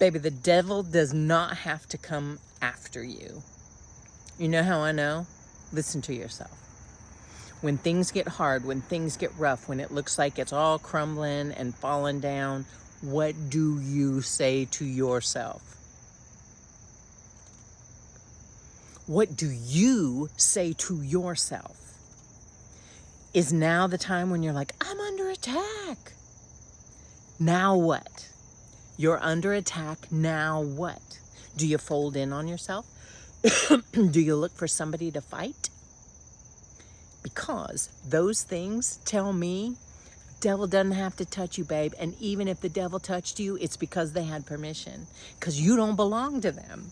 Baby, the devil does not have to come after you. You know how I know? Listen to yourself. When things get hard, when things get rough, when it looks like it's all crumbling and falling down, what do you say to yourself? What do you say to yourself? Is now the time when you're like, I'm under attack? Now what? You're under attack, now what? Do you fold in on yourself? Do you look for somebody to fight? Because those things tell me devil doesn't have to touch you, babe. And even if the devil touched you, it's because they had permission. Because you don't belong to them.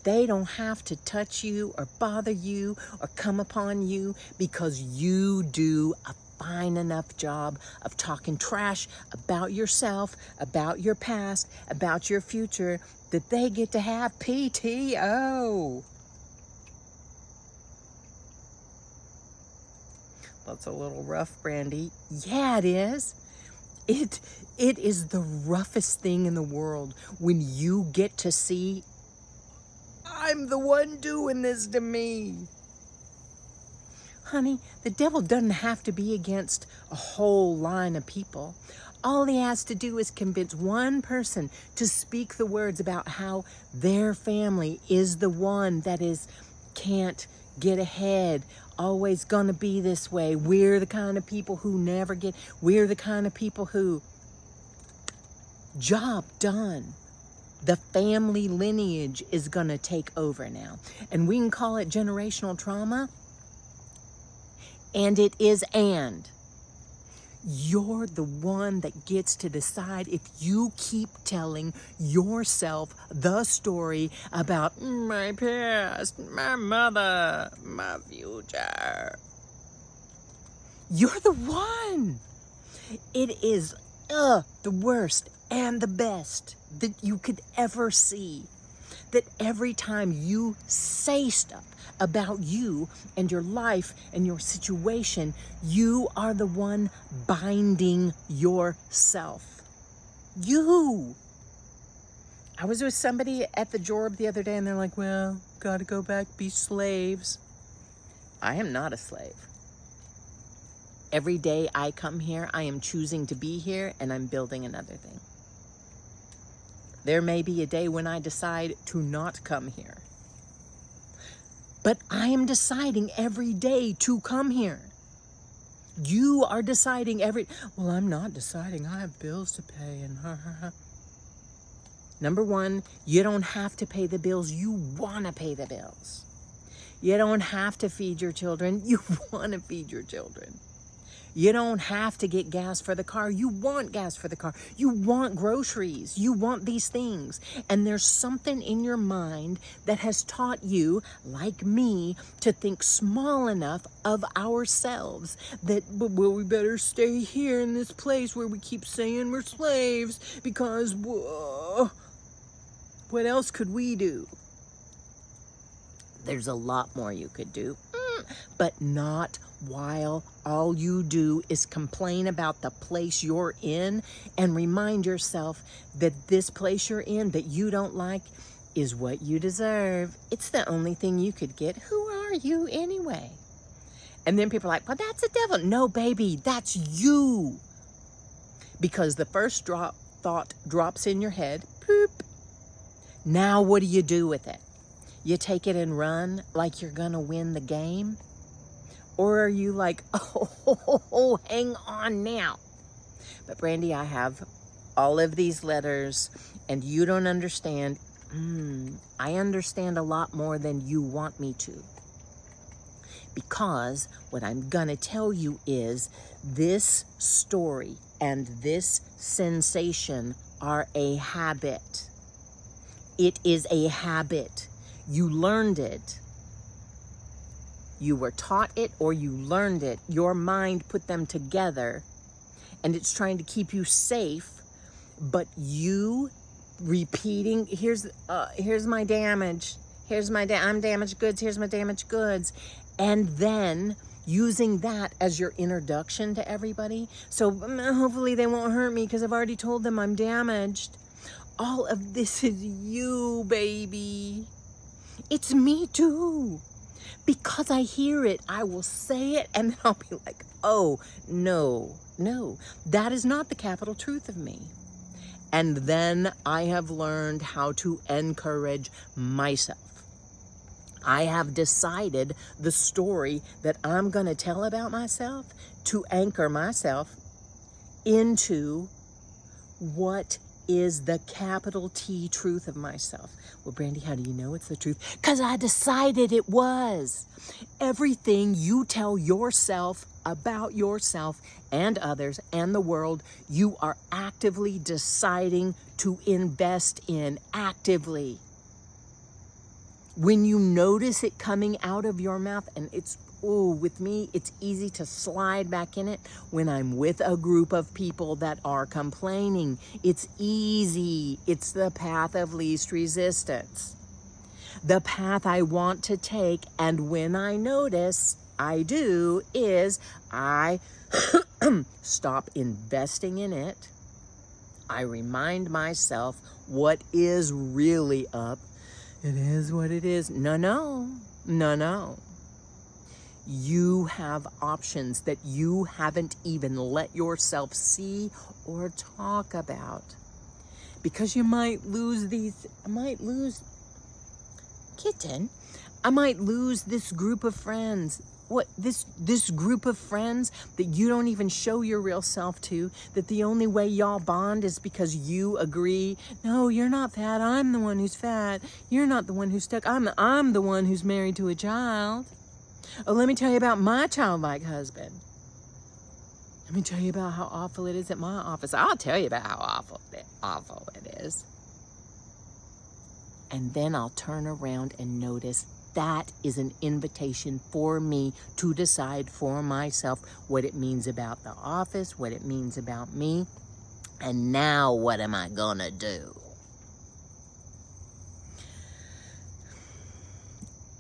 They don't have to touch you or bother you or come upon you because you do a fine enough job of talking trash about yourself, about your past, about your future, that they get to have PTO. That's a little rough, Brandy. Yeah, it is. It is the roughest thing in the world when you get to see, I'm the one doing this to me. Honey, the devil doesn't have to be against a whole line of people. All he has to do is convince one person to speak the words about how their family is the one that can't get ahead, always gonna be this way. We're the kind of people who never get, we're the kind of people who, job done. The family lineage is gonna take over now. And we can call it generational trauma. And it is, and you're the one that gets to decide if you keep telling yourself the story about my past, my mother, my future. You're the one. It is the worst and the best that you could ever see. That every time you say stuff about you and your life and your situation, you are the one binding yourself. You. I was with somebody at the Jorb the other day and they're like, well, gotta go back, be slaves. I am not a slave. Every day I come here, I am choosing to be here and I'm building another thing. There may be a day when I decide to not come here. But I am deciding every day to come here. You are deciding well, I'm not deciding. I have bills to pay and Number one, you don't have to pay the bills. You want to pay the bills. You don't have to feed your children. You want to feed your children. You don't have to get gas for the car. You want gas for the car. You want groceries. You want these things. And there's something in your mind that has taught you, like me, to think small enough of ourselves that, well, we better stay here in this place where we keep saying we're slaves because, whoa, what else could we do? There's a lot more you could do, but not while all you do is complain about the place you're in and remind yourself that this place you're in that you don't like is what you deserve. It's the only thing you could get. Who are you anyway? And then people are like, well, that's a devil. No, baby, that's you. Because the first thought drops in your head, poop. Now what do you do with it? You take it and run like you're gonna win the game? Or are you like, oh, hang on now. But Brandy, I have all of these letters and you don't understand. I understand a lot more than you want me to. Because what I'm gonna tell you is this story and this sensation are a habit. It is a habit. You learned it. You were taught it or you learned it. Your mind put them together and it's trying to keep you safe, but you repeating, here's my damage. I'm damaged goods. Here's my damaged goods. And then using that as your introduction to everybody. So hopefully they won't hurt me because I've already told them I'm damaged. All of this is you, baby. It's me too. Because I hear it, I will say it, and then I'll be like, oh, no, that is not the capital truth of me. And then I have learned how to encourage myself. I have decided the story that I'm going to tell about myself to anchor myself into what is the capital T truth of myself. Well, Brandy, how do you know it's the truth? Because I decided it was. Everything you tell yourself about yourself and others and the world, you are actively deciding to invest in actively. When you notice it coming out of your mouth, and with me, it's easy to slide back in it when I'm with a group of people that are complaining. It's easy. It's the path of least resistance. The path I want to take, and when I notice I do, is I stop investing in it. I remind myself what is really up. It is what it is. No. You have options that you haven't even let yourself see or talk about. Because you might lose kitten. I might lose this group of friends. This group of friends that you don't even show your real self to, that the only way y'all bond is because you agree, no, you're not fat, I'm the one who's fat. You're not the one who's stuck. I'm the one who's married to a child. Oh, let me tell you about my childlike husband. Let me tell you about how awful it is at my office. I'll tell you about how awful it is. And then I'll turn around and notice that is an invitation for me to decide for myself what it means about the office, what it means about me, and now what am I gonna do?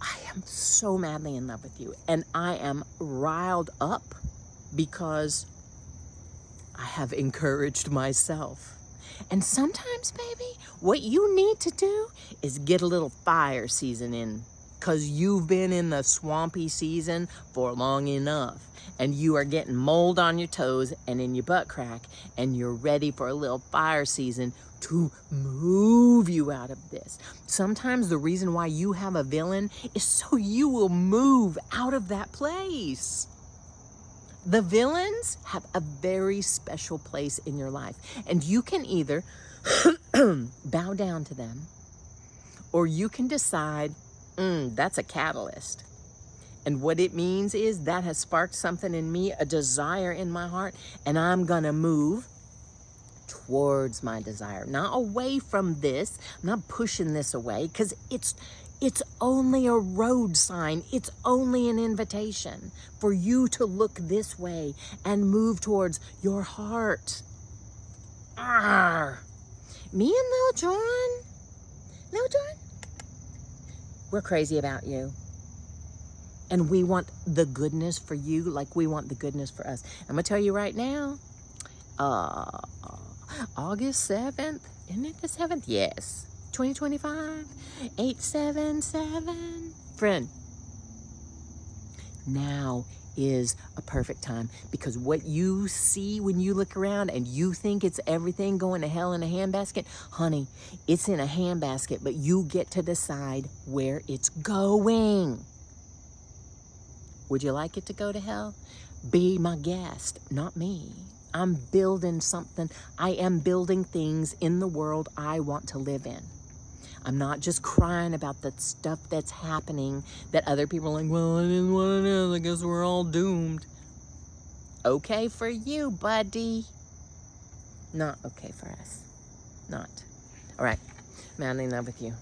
I am so madly in love with you, and I am riled up because I have encouraged myself. And sometimes, baby, what you need to do is get a little fire season in, because you've been in the swampy season for long enough, and you are getting mold on your toes and in your butt crack, and you're ready for a little fire season to move you out of this. Sometimes the reason why you have a villain is so you will move out of that place. The villains have a very special place in your life, and you can either bow down to them, or you can decide, that's a catalyst. And what it means is that has sparked something in me, a desire in my heart, and I'm gonna move towards my desire, not away from this. I'm not pushing this away, because it's only a road sign. It's only an invitation for you to look this way and move towards your heart. Me and Lil John, we're crazy about you. And we want the goodness for you like we want the goodness for us. I'm going to tell you right now, August 7th, isn't it the 7th? Yes. 2025, 877. Friend, now is a perfect time, because what you see when you look around and you think it's everything going to hell in a handbasket, honey, it's in a handbasket, but you get to decide where it's going. Would you like it to go to hell? Be my guest, not me. I'm building something. I am building things in the world I want to live in. I'm not just crying about the stuff that's happening that other people are like, well, it is what it is. I guess we're all doomed. Okay for you, buddy. Not okay for us. Not. All right. Madly in love with you.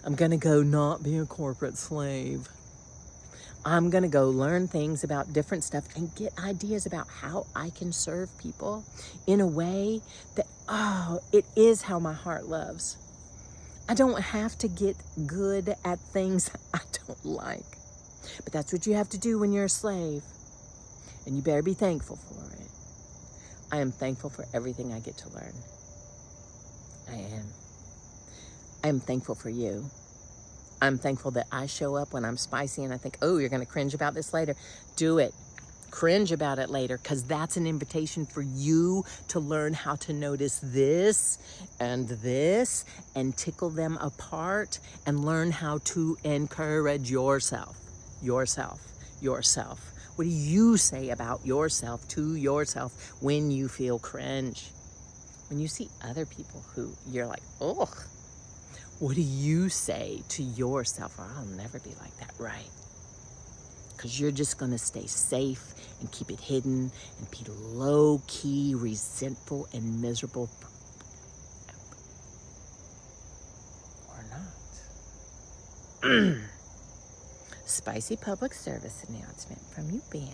I'm going to go not be a corporate slave. I'm going to go learn things about different stuff and get ideas about how I can serve people in a way that, it is how my heart loves. I don't have to get good at things I don't like. But that's what you have to do when you're a slave. And you better be thankful for it. I am thankful for everything I get to learn. I am. I am thankful for you. I'm thankful that I show up when I'm spicy and I think, oh, you're going to cringe about this later. Do it. Cringe about it later, because that's an invitation for you to learn how to notice this and tickle them apart and learn how to encourage yourself. What do you say about yourself to yourself when you feel cringe? When you see other people who you're like, ugh, what do you say to yourself? Oh, I'll never be like that, right? Because you're just going to stay safe and keep it hidden and be low-key, resentful, and miserable. Or not. Spicy public service announcement from you, Benny.